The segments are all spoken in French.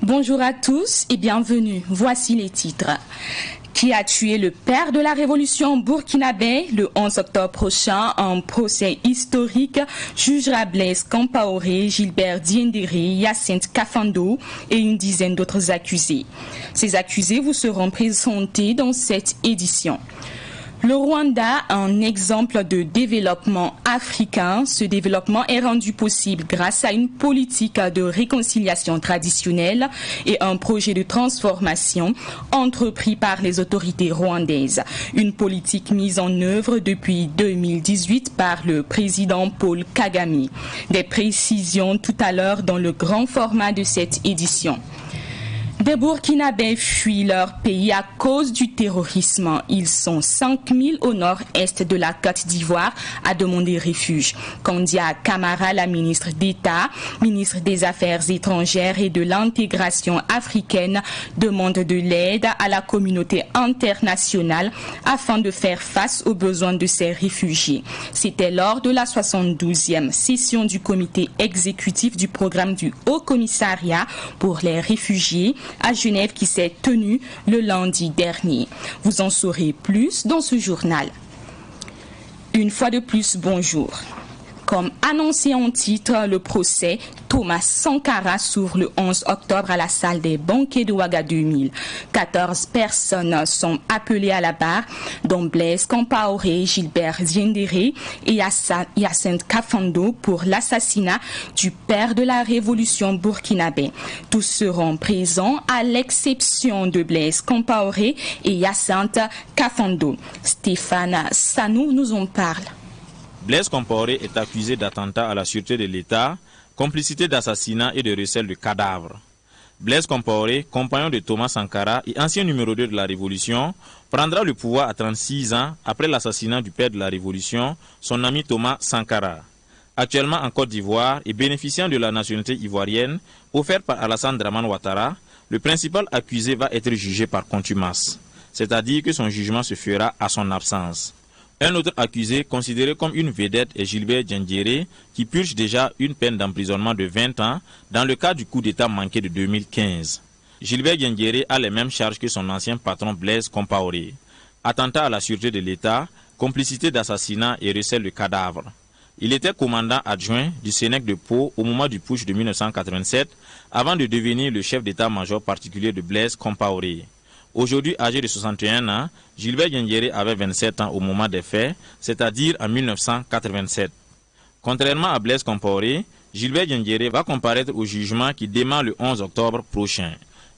Bonjour à tous et bienvenue. Voici les titres. Qui a tué le père de la révolution burkinabé? Le 11 octobre prochain, un procès historique jugera Blaise Compaoré, Gilbert Diendéré, Hyacinthe Kafando et une dizaine d'autres accusés. Ces accusés vous seront présentés dans cette édition. Le Rwanda, un exemple de développement africain. Ce développement est rendu possible grâce à une politique de réconciliation traditionnelle et un projet de transformation entrepris par les autorités rwandaises. Une politique mise en œuvre depuis 2018 par le président Paul Kagame. Des précisions tout à l'heure dans le grand format de cette édition. Des Burkinabés fuient leur pays à cause du terrorisme. Ils sont 5000 au nord-est de la Côte d'Ivoire à demander refuge. Kandia Camara, la ministre d'État, ministre des Affaires étrangères et de l'intégration africaine, demande de l'aide à la communauté internationale afin de faire face aux besoins de ces réfugiés. C'était lors de la 72e session du comité exécutif du programme du Haut Commissariat pour les réfugiés à Genève qui s'est tenue le lundi dernier. Vous en saurez plus dans ce journal. Une fois de plus, bonjour. Comme annoncé en titre, le procès Thomas Sankara s'ouvre le 11 octobre à la salle des banquets de Ouagadougou. 14 personnes sont appelées à la barre, dont Blaise Compaoré, Gilbert Diendéré et Hyacinthe Kafando pour l'assassinat du père de la révolution burkinabé. Tous seront présents à l'exception de Blaise Compaoré et Hyacinthe Kafando. Stéphane Sanou nous en parle. Blaise Compaoré est accusé d'attentat à la sûreté de l'État, complicité d'assassinat et de recel de cadavres. Blaise Compaoré, compagnon de Thomas Sankara et ancien numéro 2 de la Révolution, prendra le pouvoir à 36 ans après l'assassinat du père de la Révolution, son ami Thomas Sankara. Actuellement en Côte d'Ivoire et bénéficiant de la nationalité ivoirienne offerte par Alassane Dramane Ouattara, le principal accusé va être jugé par contumace, c'est-à-dire que son jugement se fera à son absence. Un autre accusé, considéré comme une vedette, est Gilbert Diendéré, qui purge déjà une peine d'emprisonnement de 20 ans dans le cas du coup d'État manqué de 2015. Gilbert Diendéré a les mêmes charges que son ancien patron Blaise Compaoré. Attentat à la sûreté de l'État, complicité d'assassinat et recel de cadavres. Il était commandant adjoint du Sénèque de Pau au moment du putsch de 1987, avant de devenir le chef d'état-major particulier de Blaise Compaoré. Aujourd'hui âgé de 61 ans, Gilbert Diendéré avait 27 ans au moment des faits, c'est-à-dire en 1987. Contrairement à Blaise Compaoré, Gilbert Diendéré va comparaître au jugement qui démarre le 11 octobre prochain.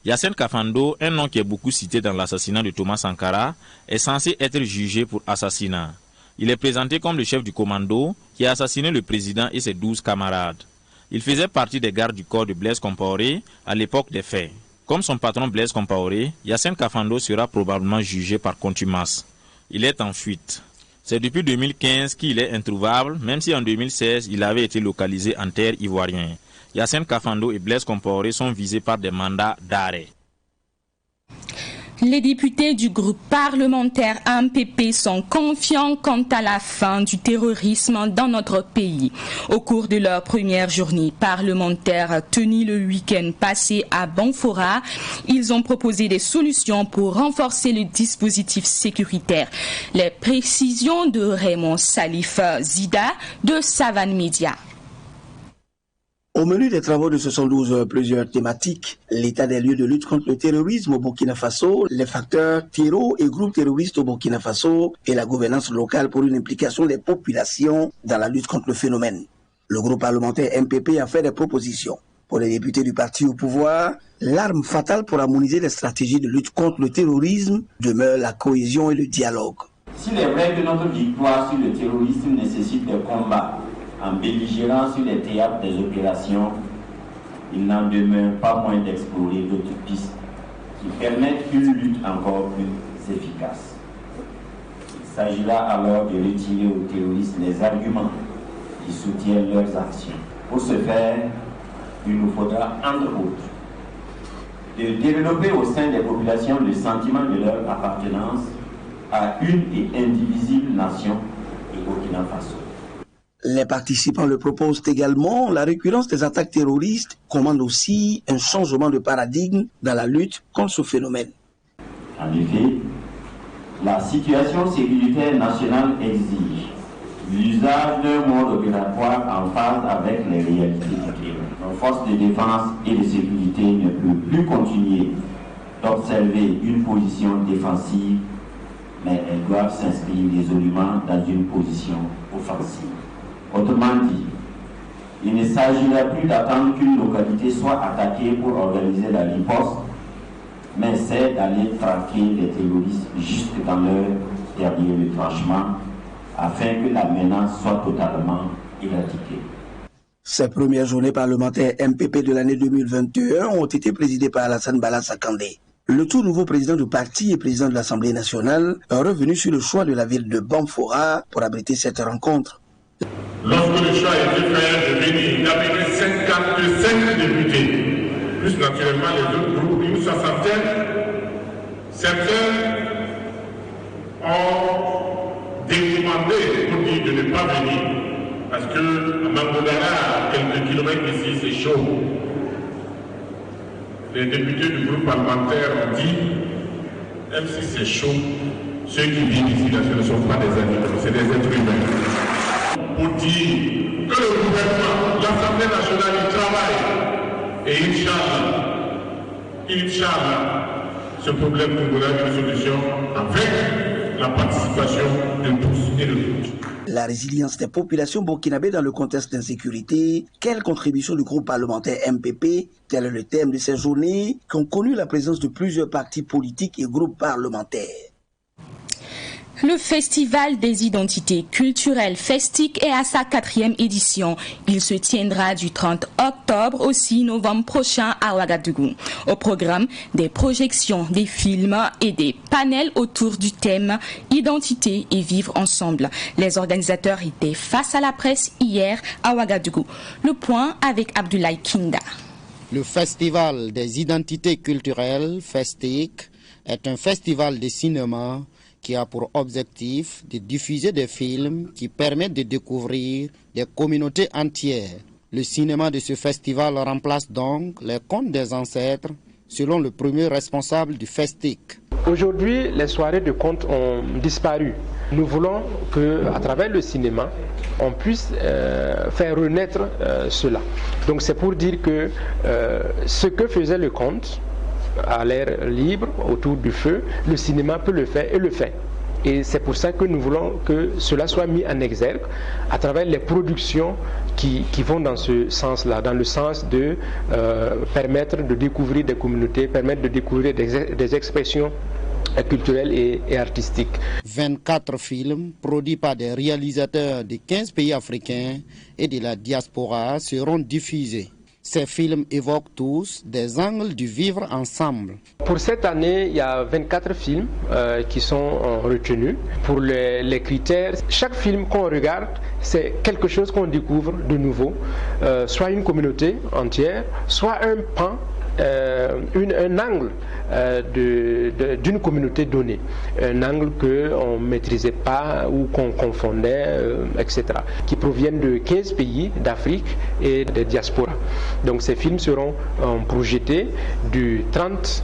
Hyacinthe Kafando, un nom qui est beaucoup cité dans l'assassinat de Thomas Sankara, est censé être jugé pour assassinat. Il est présenté comme le chef du commando qui a assassiné le président et ses 12 camarades. Il faisait partie des gardes du corps de Blaise Compaoré à l'époque des faits. Comme son patron Blaise Compaoré, Hyacinthe Kafando sera probablement jugé par contumace. Il est en fuite. C'est depuis 2015 qu'il est introuvable, même si en 2016 il avait été localisé en terre ivoirienne. Hyacinthe Kafando et Blaise Compaoré sont visés par des mandats d'arrêt. Les députés du groupe parlementaire MPP sont confiants quant à la fin du terrorisme dans notre pays. Au cours de leur première journée parlementaire tenue le week-end passé à Banfora, ils ont proposé des solutions pour renforcer le dispositif sécuritaire. Les précisions de Raymond Salif Zida de Savane Média. Au menu des travaux de 72 plusieurs thématiques, l'état des lieux de lutte contre le terrorisme au Burkina Faso, les facteurs terreaux et groupes terroristes au Burkina Faso et la gouvernance locale pour une implication des populations dans la lutte contre le phénomène. Le groupe parlementaire MPP a fait des propositions. Pour les députés du parti au pouvoir, l'arme fatale pour harmoniser les stratégies de lutte contre le terrorisme demeure la cohésion et le dialogue. S'il est vrai que notre victoire sur le terrorisme nécessite des combats en belligérant sur les théâtres des opérations, il n'en demeure pas moins d'explorer d'autres pistes qui permettent une lutte encore plus efficace. Il s'agira alors de retirer aux terroristes les arguments qui soutiennent leurs actions. Pour ce faire, il nous faudra, entre autres, de développer au sein des populations le sentiment de leur appartenance à une et indivisible nation, le Burkina Faso. Les participants le proposent également. La récurrence des attaques terroristes commande aussi un changement de paradigme dans la lutte contre ce phénomène. En effet, la situation sécuritaire nationale exige l'usage d'un mode opératoire en phase avec les réalités du terrain. Nos forces de défense et de sécurité ne peuvent plus continuer d'observer une position défensive, mais elles doivent s'inscrire résolument dans une position offensive. Autrement dit, il ne s'agira plus d'attendre qu'une localité soit attaquée pour organiser la riposte, mais c'est d'aller traquer les terroristes juste dans leur dernier retranchement afin que la menace soit totalement éradiquée. Ces premières journées parlementaires MPP de l'année 2021 ont été présidées par Alassane Bala Sakandé. Le tout nouveau président du parti et président de l'Assemblée nationale est revenu sur le choix de la ville de Bamfora pour abriter cette rencontre. Lorsque le choix a été fait de venir d'amener 55 députés, plus naturellement les autres groupes, une soixantaine, certains ont demandé pour dire de ne pas venir, parce que à Mangodara, quelques kilomètres d'ici, c'est chaud. Les députés du groupe parlementaire ont dit, même si c'est chaud, ceux qui vivent ici, ce ne sont pas des animaux, c'est des êtres humains. Pour dire que le gouvernement, l'Assemblée nationale, il travaille. Et Inch'Allah, ce problème trouvera une solution avec la participation de tous et de toutes. La résilience des populations burkinabées dans le contexte d'insécurité, quelle contribution du groupe parlementaire MPP, tel est le thème de ces journées qui ont connu la présence de plusieurs partis politiques et groupes parlementaires. Le Festival des identités culturelles FESTIC est à sa 4e édition. Il se tiendra du 30 octobre au 6 novembre prochain à Ouagadougou. Au programme, des projections, des films et des panels autour du thème « Identité et vivre ensemble ». Les organisateurs étaient face à la presse hier à Ouagadougou. Le point avec Abdoulaye Kinda. Le Festival des identités culturelles FESTIC est un festival de cinéma qui a pour objectif de diffuser des films qui permettent de découvrir des communautés entières. Le cinéma de ce festival remplace donc les contes des ancêtres, selon le premier responsable du FESTIC. Aujourd'hui, les soirées de contes ont disparu. Nous voulons qu'à travers le cinéma, on puisse faire renaître cela. Donc c'est pour dire que ce que faisait le conte, à l'air libre, autour du feu, le cinéma peut le faire et le fait. Et c'est pour ça que nous voulons que cela soit mis en exergue à travers les productions qui vont dans ce sens-là, dans le sens de permettre de découvrir des communautés, permettre de découvrir des expressions culturelles et artistiques. 24 films produits par des réalisateurs de 15 pays africains et de la diaspora seront diffusés. Ces films évoquent tous des angles du vivre ensemble. Pour cette année, il y a 24 films qui sont retenus. Pour les critères, chaque film qu'on regarde, c'est quelque chose qu'on découvre de nouveau, soit une communauté entière, soit un pan, un angle d'une communauté donnée, un angle qu'on ne maîtrisait pas ou qu'on confondait, etc., qui proviennent de 15 pays d'Afrique et des diasporas. Donc ces films seront projetés du 30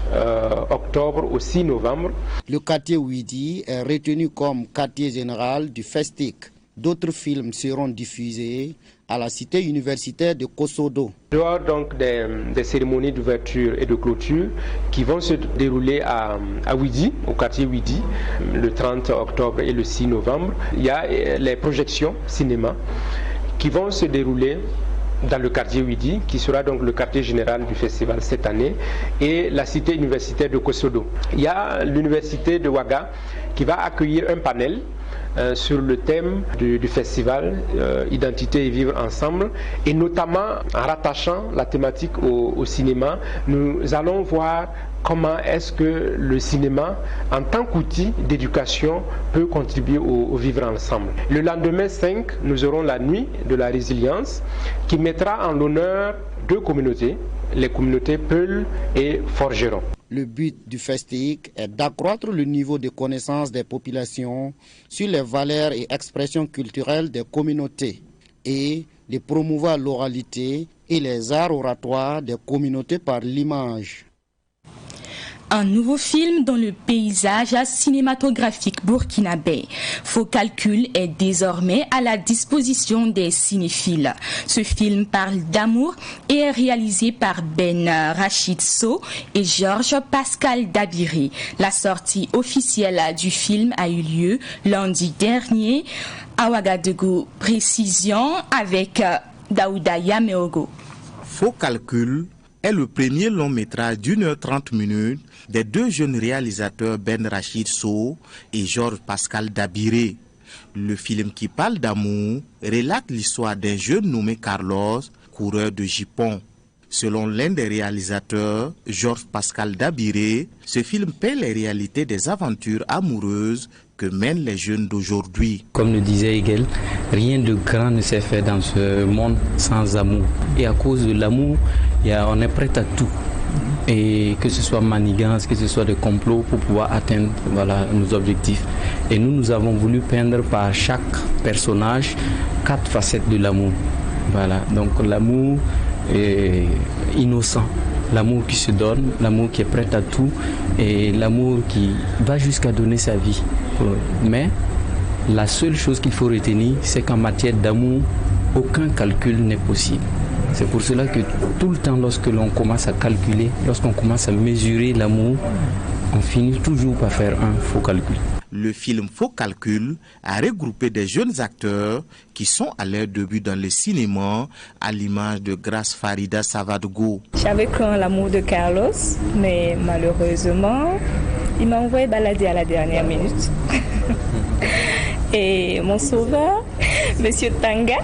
octobre au 6 novembre. Le quartier Ouidi est retenu comme quartier général du FESTIC. D'autres films seront diffusés à la cité universitaire de Kosodo. Dehors donc des cérémonies d'ouverture et de clôture qui vont se dérouler à Ouidi, au quartier Ouidi, le 30 octobre et le 6 novembre. Il y a les projections cinéma qui vont se dérouler dans le quartier Ouidi, qui sera donc le quartier général du festival cette année, et la cité universitaire de Kosodo. Il y a l'université de Ouaga qui va accueillir un panel sur le thème du festival Identité et vivre ensemble, et notamment en rattachant la thématique au cinéma, nous allons voir comment est-ce que le cinéma, en tant qu'outil d'éducation, peut contribuer au vivre ensemble. Le lendemain 5, nous aurons la nuit de la résilience qui mettra en l'honneur deux communautés, les communautés Peul et Forgeron. Le but du FESTIC est d'accroître le niveau de connaissance des populations sur les valeurs et expressions culturelles des communautés. et de promouvoir l'oralité et les arts oratoires des communautés par l'image. Un nouveau film dans le paysage cinématographique burkinabé. Faux Calcul est désormais à la disposition des cinéphiles. Ce film parle d'amour et est réalisé par Ben Rachid Sow et Georges Pascal Dabiri. La sortie officielle du film a eu lieu lundi dernier à Ouagadougou. Précision avec Daouda Yameogo. Faux Calcul est le premier long métrage d'1h30 des deux jeunes réalisateurs Ben Rachid Sow et Georges Pascal Dabiré. Le film qui parle d'amour relate l'histoire d'un jeune nommé Carlos, coureur de jupons. Selon l'un des réalisateurs, Georges Pascal Dabiré, ce film peint les réalités des aventures amoureuses que mènent les jeunes d'aujourd'hui. Comme le disait Hegel, rien de grand ne s'est fait dans ce monde sans amour. Et à cause de l'amour, on est prêt à tout. Et que ce soit manigance, que ce soit des complots pour pouvoir atteindre nos objectifs. Et nous avons voulu peindre par chaque personnage 4 facettes de l'amour. Voilà, donc l'amour est innocent, l'amour qui se donne, l'amour qui est prêt à tout et l'amour qui va jusqu'à donner sa vie. Mais la seule chose qu'il faut retenir, c'est qu'en matière d'amour, aucun calcul n'est possible. C'est pour cela que tout le temps, lorsque l'on commence à calculer, lorsqu'on commence à mesurer l'amour, on finit toujours par faire un faux calcul. Le film Faux Calcul a regroupé des jeunes acteurs qui sont à leur début dans le cinéma, à l'image de Grace Farida Savadougou. J'avais craint l'amour de Carlos, mais malheureusement, il m'a envoyé balader à la dernière minute. Et mon sauveur, Monsieur Tanga,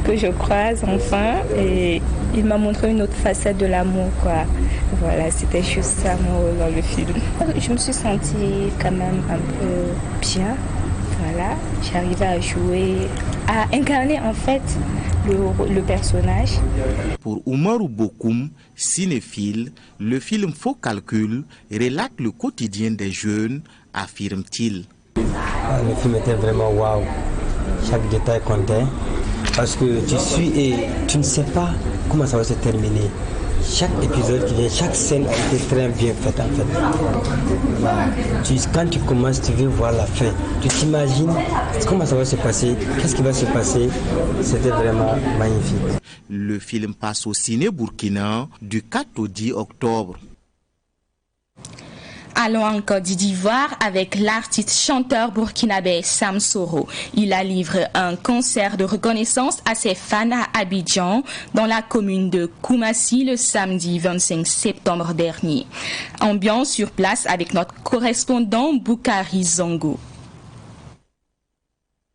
que je croise enfin, et il m'a montré une autre facette de l'amour, quoi. Voilà, c'était juste ça mon rôle dans le film. Je me suis sentie quand même un peu bien. Voilà, j'arrivais à jouer, à incarner en fait le personnage. Pour Oumarou Bokoum, cinéphile, le film Faux Calcul relate le quotidien des jeunes, affirme-t-il. Le film était vraiment waouh. Chaque détail comptait. Parce que tu suis et tu ne sais pas comment ça va se terminer. Chaque épisode qui vient, chaque scène a été très bien faite en fait. Quand tu commences, tu veux voir la fin. Tu t'imagines comment ça va se passer, qu'est-ce qui va se passer. C'était vraiment magnifique. Le film passe au ciné Burkina du 4 au 10 octobre. Allons en Côte d'Ivoire avec l'artiste chanteur burkinabé Sam Soro. Il a livré un concert de reconnaissance à ses fans à Abidjan, dans la commune de Koumassi, le samedi 25 septembre dernier. Ambiance sur place avec notre correspondant Boukari Zongo.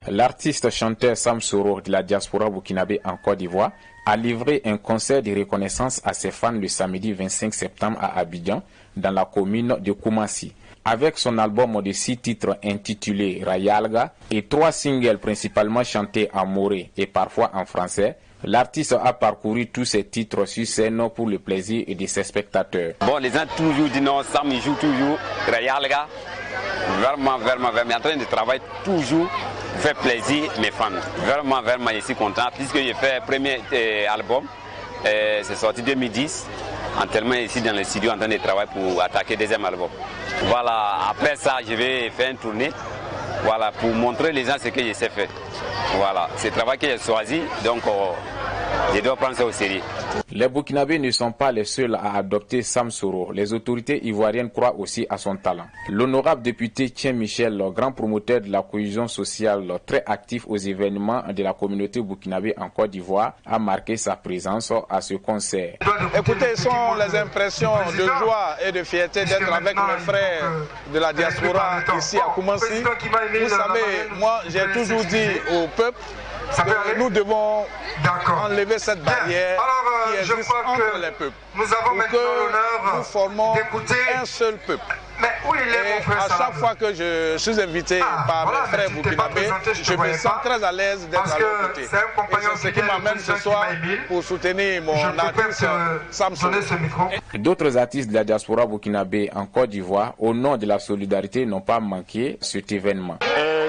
L'artiste chanteur Sam Soro de la diaspora burkinabé en Côte d'Ivoire a livré un concert de reconnaissance à ses fans le samedi 25 septembre à Abidjan, dans la commune de Koumassi. Avec son album de 6 titres intitulé Rayalga et 3 singles principalement chantés en moré et parfois en français, l'artiste a parcouru tous ses titres sur scène pour le plaisir de ses spectateurs. Bon, les gens toujours disent non, Sam il joue toujours Rayalga. Vraiment, en train de travailler toujours, fait plaisir mes fans. Vraiment, je suis content puisque j'ai fait le premier album, c'est sorti 2010. Actuellement ici dans le studio en train de travailler pour attaquer le deuxième album. Voilà, après ça je vais faire une tournée, voilà, pour montrer les gens ce que je sais faire. Voilà, c'est le travail que j'ai choisi, donc je dois prendre ça au sérieux. Les Burkinabés ne sont pas les seuls à adopter Sam Soro. Les autorités ivoiriennes croient aussi à son talent. L'honorable député Tien Michel, le grand promoteur de la cohésion sociale, très actif aux événements de la communauté burkinabé en Côte d'Ivoire, a marqué sa présence à ce concert. Écoutez, ce sont les impressions de joie et de fierté d'être avec mes frères de la diaspora ici à Koumassi. Vous savez, moi j'ai toujours dit au peuple que nous devons enlever cette barrière qui existe entre les peuples. Nous avons maintenant l'honneur nous formons un seul peuple. Mais où il est, mon frère à chaque fois que je suis invité par mes frères burkinabés, je me sens très à l'aise d'être à leur côté. C'est ce qui m'amène ce soir pour soutenir mon artiste Sam Soro. D'autres artistes de la diaspora burkinabé en Côte d'Ivoire, au nom de la solidarité, n'ont pas manqué cet événement.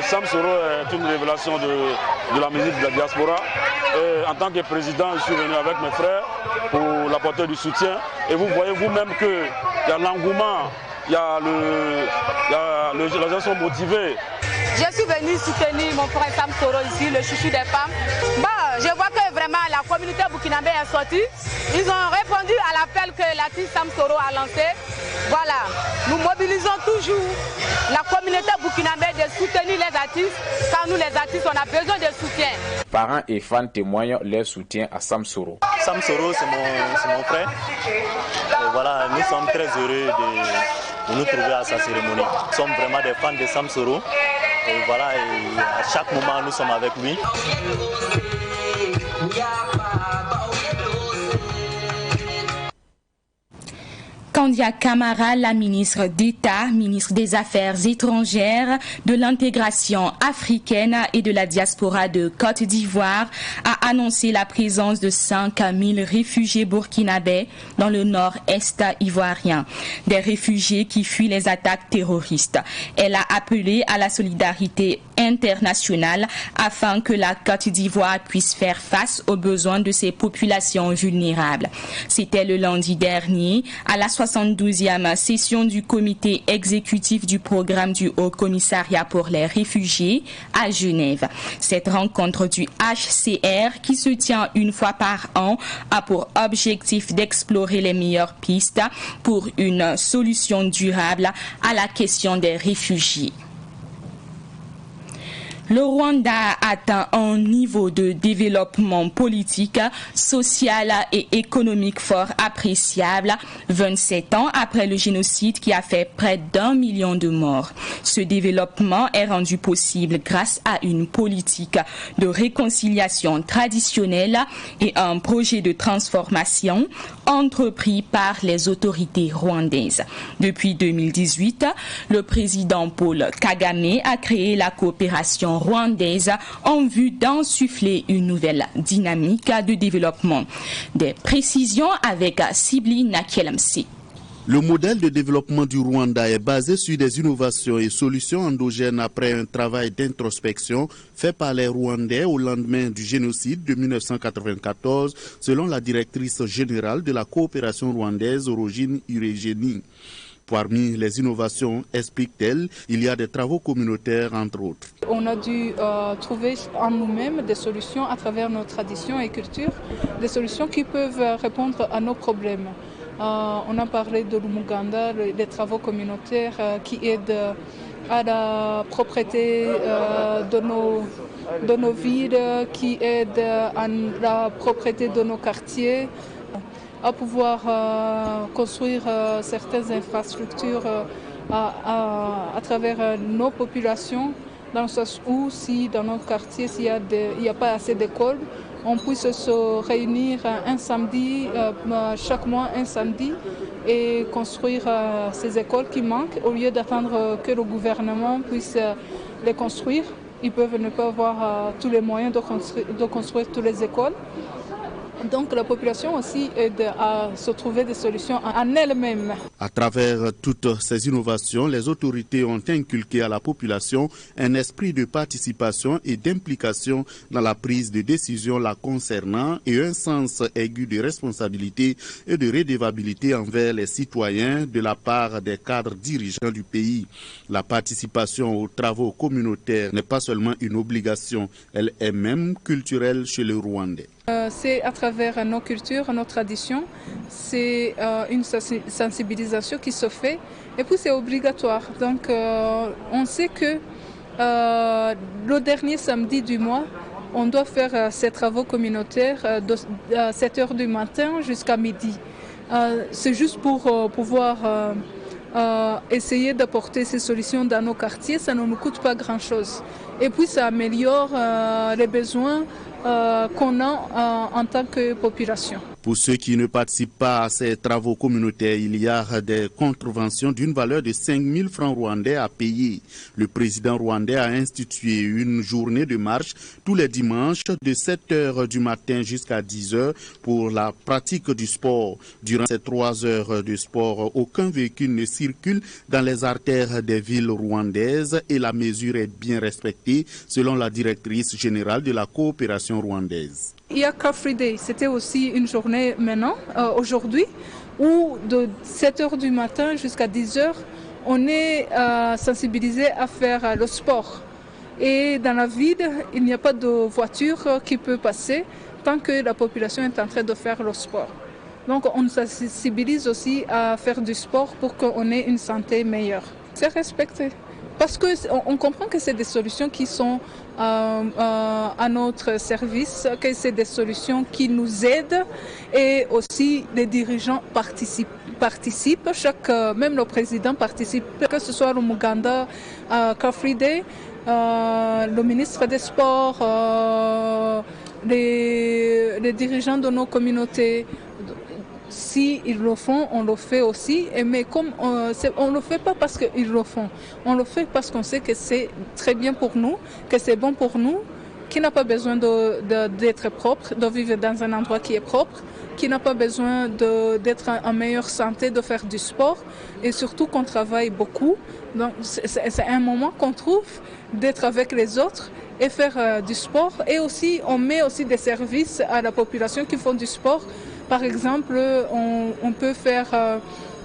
Sam Soro est une révélation de la musique de la diaspora. Et en tant que président, je suis venu avec mes frères pour l'apporter du soutien. Et vous voyez vous-même qu'il y a l'engouement, les gens sont motivés. Je suis venu soutenir mon frère Sam Soro ici, le chouchou des femmes. Je vois que vraiment la communauté burkinabé est sortie. Ils ont répondu à l'appel que l'artiste Sam Soro a lancé. Voilà, nous mobilisons toujours la communauté burkinabé de soutenir les artistes, car nous les artistes, on a besoin de soutien. Parents et fans témoignent leur soutien à Sam Soro. Sam Soro, c'est mon frère. Et voilà, nous sommes très heureux de nous trouver à sa cérémonie. Nous sommes vraiment des fans de Sam Soro. Et voilà, et à chaque moment, nous sommes avec lui. Kandia Camara, la ministre d'État, ministre des Affaires étrangères, de l'intégration africaine et de la diaspora de Côte d'Ivoire, a annoncé la présence de 5000 réfugiés burkinabés dans le nord-est ivoirien. Des réfugiés qui fuient les attaques terroristes. Elle a appelé à la solidarité internationale afin que la Côte d'Ivoire puisse faire face aux besoins de ces populations vulnérables. C'était le lundi dernier à la 72e session du comité exécutif du programme du Haut Commissariat pour les réfugiés à Genève. Cette rencontre du HCR, qui se tient une fois par an, a pour objectif d'explorer les meilleures pistes pour une solution durable à la question des réfugiés. Le Rwanda atteint un niveau de développement politique, social et économique fort appréciable 27 ans après le génocide qui a fait près d'1 million de morts. Ce développement est rendu possible grâce à une politique de réconciliation traditionnelle et un projet de transformation entrepris par les autorités rwandaises. Depuis 2018, le président Paul Kagame a créé la coopération rwandaise en vue d'insuffler une nouvelle dynamique de développement. Des précisions avec Sibli Nakelamsi. Le modèle de développement du Rwanda est basé sur des innovations et solutions endogènes après un travail d'introspection fait par les Rwandais au lendemain du génocide de 1994, selon la directrice générale de la coopération rwandaise, Orogine Irégénie. Parmi les innovations, explique-t-elle, il y a des travaux communautaires entre autres. On a dû trouver en nous-mêmes des solutions à travers nos traditions et cultures, des solutions qui peuvent répondre à nos problèmes. On a parlé de l'Umuganda, des travaux communautaires qui aident à la propreté de nos villes, qui aident à la propreté de nos quartiers, à pouvoir construire certaines infrastructures à travers nos populations, dans le sens où si dans nos quartiers, s'il n'y a pas assez d'écoles, on puisse se réunir un samedi, chaque mois un samedi, et construire ces écoles qui manquent, au lieu d'attendre que le gouvernement puisse les construire. Ils peuvent ne pas avoir tous les moyens de construire toutes les écoles. Donc la population aussi aide à se trouver des solutions en elle-même. À travers toutes ces innovations, les autorités ont inculqué à la population un esprit de participation et d'implication dans la prise de décision la concernant et un sens aigu de responsabilité et de redevabilité envers les citoyens de la part des cadres dirigeants du pays. La participation aux travaux communautaires n'est pas seulement une obligation, elle est même culturelle chez les Rwandais. C'est à travers nos cultures, nos traditions, c'est une sensibilisation qui se fait et puis c'est obligatoire. Donc on sait que le dernier samedi du mois, on doit faire ces travaux communautaires de 7 h du matin jusqu'à midi. C'est juste pour pouvoir essayer d'apporter ces solutions dans nos quartiers, ça ne nous coûte pas grand-chose. Et puis ça améliore les besoins qu'on a en tant que population. Pour ceux qui ne participent pas à ces travaux communautaires, il y a des contraventions d'une valeur de 5 000 francs rwandais à payer. Le président rwandais a institué une journée de marche tous les dimanches de 7 h du matin jusqu'à 10 h pour la pratique du sport. Durant ces 3 heures de sport, aucun véhicule ne circule dans les artères des villes rwandaises et la mesure est bien respectée selon la directrice générale de la coopération rwandaise. Il y a Car Free Day, c'était aussi une journée maintenant, aujourd'hui, où de 7h du matin jusqu'à 10h, on est sensibilisé à faire le sport. Et dans la ville, il n'y a pas de voiture qui peut passer tant que la population est en train de faire le sport. Donc on sensibilise aussi à faire du sport pour qu'on ait une santé meilleure. C'est respecté. Parce qu'on comprend que c'est des solutions qui sont à notre service, que c'est des solutions qui nous aident et aussi les dirigeants participent. Même le président participe, que ce soit le Muganda, Car Free Day, le ministre des Sports, les dirigeants de nos communautés. Si ils le font, on le fait aussi. Mais comme on ne le fait pas parce qu'ils le font, on le fait parce qu'on sait que c'est très bien pour nous, que c'est bon pour nous, qui n'a pas besoin d'être propre, de vivre dans un endroit qui est propre, qui n'a pas besoin d'être en meilleure santé, de faire du sport et surtout qu'on travaille beaucoup. Donc c'est un moment qu'on trouve d'être avec les autres et faire du sport. Et aussi, on met aussi des services à la population qui font du sport. Par exemple, on peut faire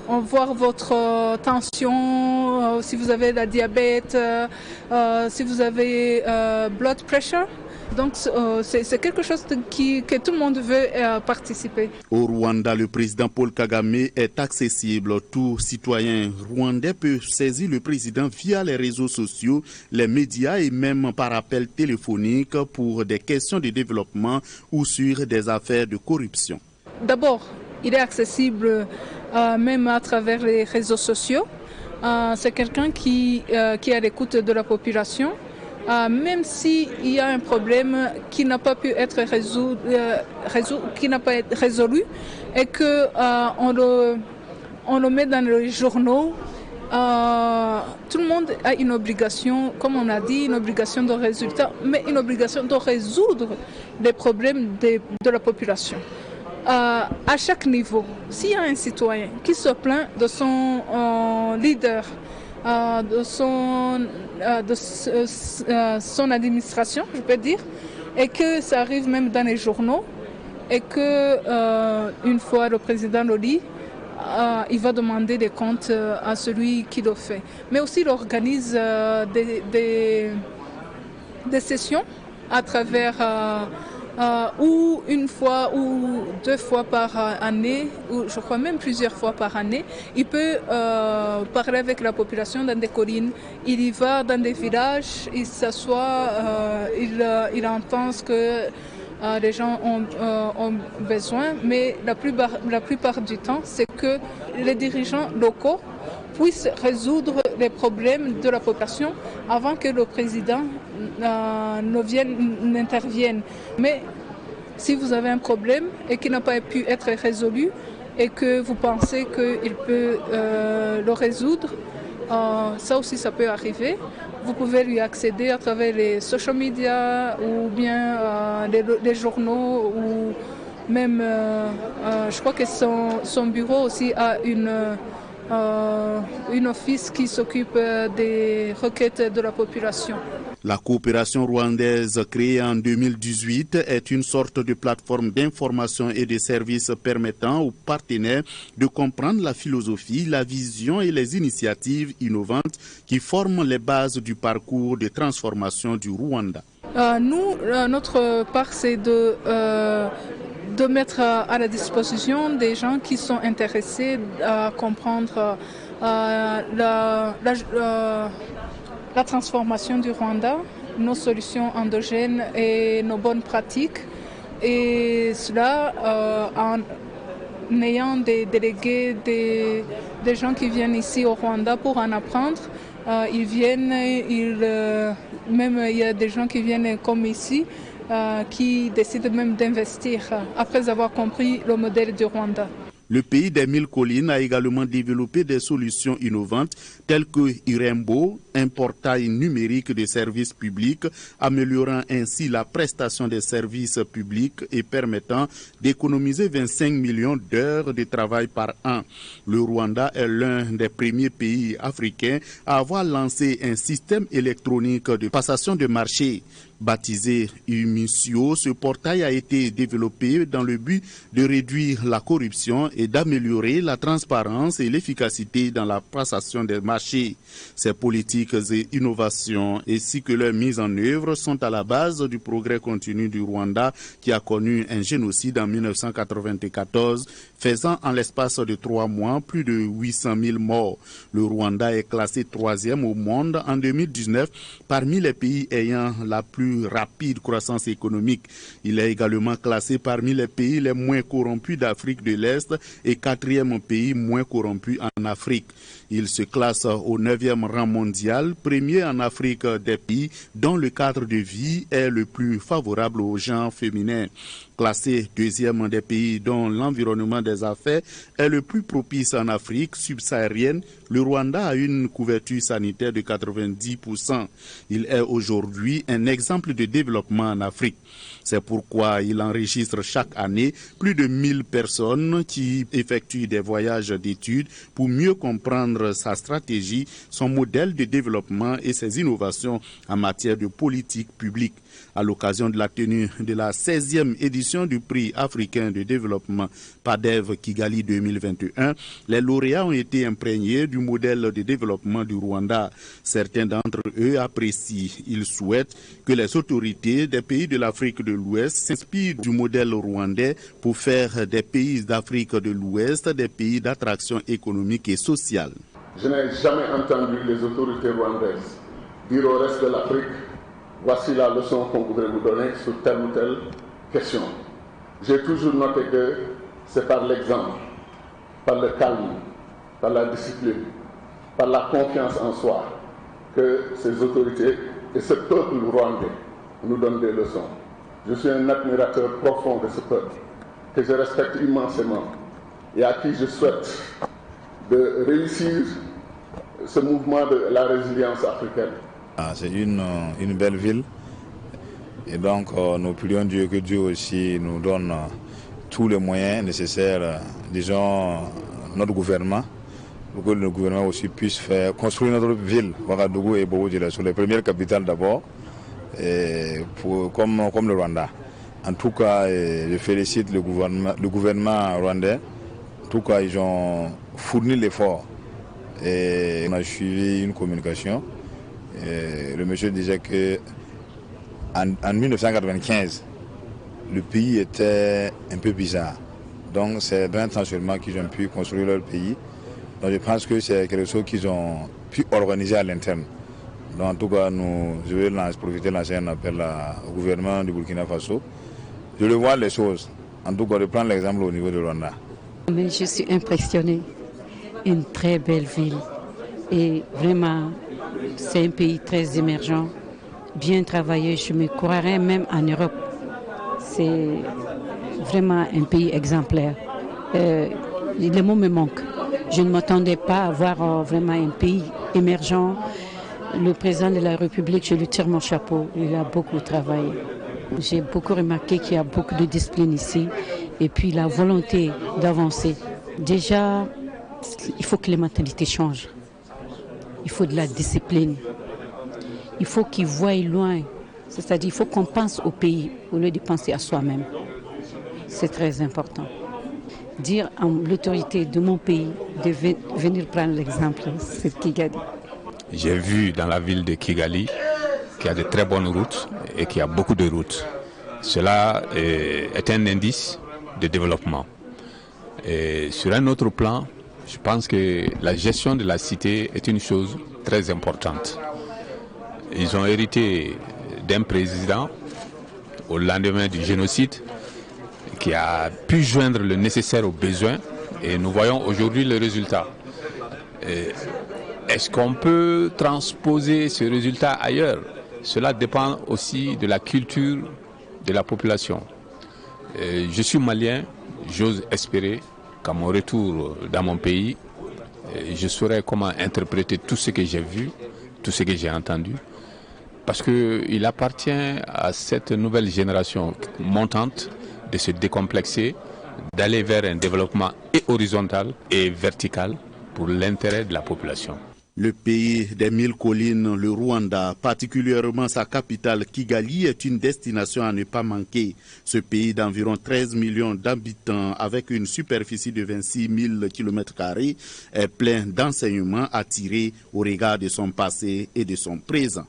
voir votre tension, si vous avez la diabète, si vous avez blood pressure. Donc c'est quelque chose que tout le monde veut participer. Au Rwanda, le président Paul Kagame est accessible. Tout citoyen rwandais peut saisir le président via les réseaux sociaux, les médias et même par appel téléphonique pour des questions de développement ou sur des affaires de corruption. D'abord, il est accessible même à travers les réseaux sociaux. C'est quelqu'un qui est à l'écoute de la population. Même s'il y a un problème qui n'a pas pu être résolu et qu'on le met dans les journaux, tout le monde a une obligation, comme on a dit, une obligation de résultat, mais une obligation de résoudre les problèmes de la population. À chaque niveau, s'il y a un citoyen qui se plaint de son leader, de son administration, je peux dire, et que ça arrive même dans les journaux, et que une fois le président le lit, il va demander des comptes à celui qui le fait. Mais aussi, il organise des sessions à travers ou une fois ou 2 fois par année, ou je crois même plusieurs fois par année, il peut parler avec la population dans des collines. Il y va dans des villages, il s'assoit, il entend ce que les gens ont besoin, mais la plupart du temps, c'est que les dirigeants locaux puissent résoudre les problèmes de la population avant que le président n'intervienne. Mais si vous avez un problème et qui n'a pas pu être résolu et que vous pensez qu'il peut le résoudre, ça aussi ça peut arriver. Vous pouvez lui accéder à travers les social media ou bien les journaux ou même, je crois que son bureau aussi a une office qui s'occupe des requêtes de la population. La coopération rwandaise créée en 2018 est une sorte de plateforme d'information et de services permettant aux partenaires de comprendre la philosophie, la vision et les initiatives innovantes qui forment les bases du parcours de transformation du Rwanda. Notre part, c'est de mettre à la disposition des gens qui sont intéressés à comprendre la transformation du Rwanda, nos solutions endogènes et nos bonnes pratiques. Et cela en ayant des délégués, des gens qui viennent ici au Rwanda pour en apprendre. Ils viennent, même il y a des gens qui viennent comme ici, qui décident même d'investir après avoir compris le modèle du Rwanda. Le pays des 1000 collines a également développé des solutions innovantes telles que Irembo, un portail numérique de services publics, améliorant ainsi la prestation des services publics et permettant d'économiser 25 millions d'heures de travail par an. Le Rwanda est l'un des premiers pays africains à avoir lancé un système électronique de passation de marché. Baptisé Umisio, ce portail a été développé dans le but de réduire la corruption et d'améliorer la transparence et l'efficacité dans la passation des marchés. Ces politiques et innovations ainsi que leur mise en œuvre sont à la base du progrès continu du Rwanda qui a connu un génocide en 1994, faisant en l'espace de 3 mois plus de 800 000 morts. Le Rwanda est classé 3e au monde en 2019 parmi les pays ayant la plus rapide croissance économique. Il est également classé parmi les pays les moins corrompus d'Afrique de l'Est et 4e pays moins corrompu en Afrique. Il se classe au 9e rang mondial, premier en Afrique des pays dont le cadre de vie est le plus favorable aux gens féminins. Classé 2e des pays dont l'environnement des affaires est le plus propice en Afrique subsaharienne, le Rwanda a une couverture sanitaire de 90%. Il est aujourd'hui un exemple de développement en Afrique. C'est pourquoi il enregistre chaque année plus de 1000 personnes qui effectuent des voyages d'études pour mieux comprendre sa stratégie, son modèle de développement et ses innovations en matière de politique publique. À l'occasion de la tenue de la 16e édition du prix africain de développement PADEV Kigali 2021, les lauréats ont été imprégnés du modèle de développement du Rwanda. Certains d'entre eux apprécient. Ils souhaitent que les autorités des pays de l'Afrique de l'Ouest s'inspirent du modèle rwandais pour faire des pays d'Afrique de l'Ouest des pays d'attraction économique et sociale. Je n'ai jamais entendu les autorités rwandaises dire au reste de l'Afrique: voici la leçon qu'on voudrait vous donner sur telle ou telle question. J'ai toujours noté que c'est par l'exemple, par le calme, par la discipline, par la confiance en soi que ces autorités et ce peuple rwandais nous donnent des leçons. Je suis un admirateur profond de ce peuple que je respecte immensément et à qui je souhaite de réussir ce mouvement de la résilience africaine. C'est une belle ville et donc nous prions Dieu que Dieu aussi nous donne tous les moyens nécessaires, disons notre gouvernement, pour que le gouvernement aussi puisse faire construire notre ville, Ouagadougou et Bobo-Dioulasso, sur les premières capitales d'abord, comme le Rwanda. En tout cas, je félicite le gouvernement rwandais. En tout cas, ils ont fourni l'effort et on a suivi une communication. Le monsieur disait que en 1995, le pays était un peu bizarre. Donc c'est 20 ans seulement qu'ils ont pu construire leur pays. Donc je pense que c'est quelque chose qu'ils ont pu organiser à l'interne. Donc en tout cas, je vais profiter de lancer un appel au gouvernement du Burkina Faso. Je le vois les choses. En tout cas, de prendre l'exemple au niveau de Rwanda. Mais je suis impressionnée. Une très belle ville. Et vraiment, c'est un pays très émergent, bien travaillé. Je me croirais même en Europe. C'est vraiment un pays exemplaire. Les mots me manquent. Je ne m'attendais pas à voir vraiment un pays émergent. Le président de la République, je lui tire mon chapeau. Il a beaucoup travaillé. J'ai beaucoup remarqué qu'il y a beaucoup de discipline ici. Et puis la volonté d'avancer. Déjà, il faut que les mentalités changent. Il faut de la discipline. Il faut qu'ils voient loin. C'est-à-dire qu'il faut qu'on pense au pays au lieu de penser à soi-même. C'est très important. Dire à l'autorité de mon pays de venir prendre l'exemple, c'est Kigali. J'ai vu dans la ville de Kigali qu'il y a de très bonnes routes et qu'il y a beaucoup de routes. Cela est un indice de développement. Et sur un autre plan, je pense que la gestion de la cité est une chose très importante. Ils ont hérité d'un président au lendemain du génocide qui a pu joindre le nécessaire aux besoins et nous voyons aujourd'hui le résultat. Est-ce qu'on peut transposer ce résultat ailleurs? Cela dépend aussi de la culture de la population. Je suis malien, j'ose espérer qu'à mon retour dans mon pays, je saurai comment interpréter tout ce que j'ai vu tout ce que j'ai entendu, parce qu'il appartient à cette nouvelle génération montante de se décomplexer, d'aller vers un développement et horizontal et vertical pour l'intérêt de la population. Le pays des 1000 collines, le Rwanda, particulièrement sa capitale Kigali, est une destination à ne pas manquer. Ce pays d'environ 13 millions d'habitants, avec une superficie de 26 000 km², est plein d'enseignements à tirer au regard de son passé et de son présent.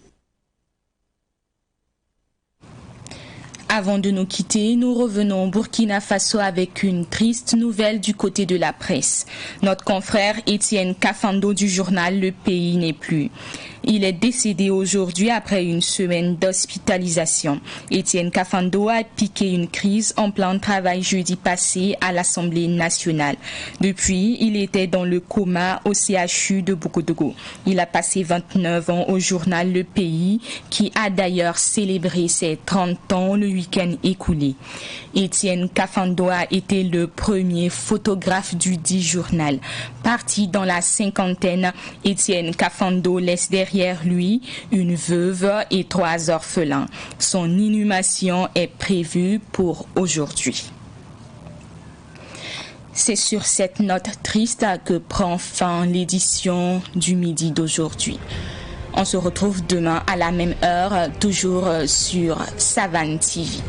Avant de nous quitter, nous revenons au Burkina Faso avec une triste nouvelle du côté de la presse. Notre confrère Étienne Kafando du journal Le Pays n'est plus. Il est décédé aujourd'hui après une semaine d'hospitalisation. Étienne Kafando a piqué une crise en plein travail jeudi passé à l'Assemblée nationale. Depuis, il était dans le coma au CHU de Boukodougou. Il a passé 29 ans au journal Le Pays, qui a d'ailleurs célébré ses 30 ans le week-end écoulé. Étienne Kafando a été le premier photographe du dit journal. Parti dans la cinquantaine, Étienne Kafando laisse derrière lui une veuve et 3 orphelins. Son inhumation est prévue pour aujourd'hui. C'est sur cette note triste que prend fin l'édition du midi d'aujourd'hui. On se retrouve demain à la même heure, toujours sur Savane TV.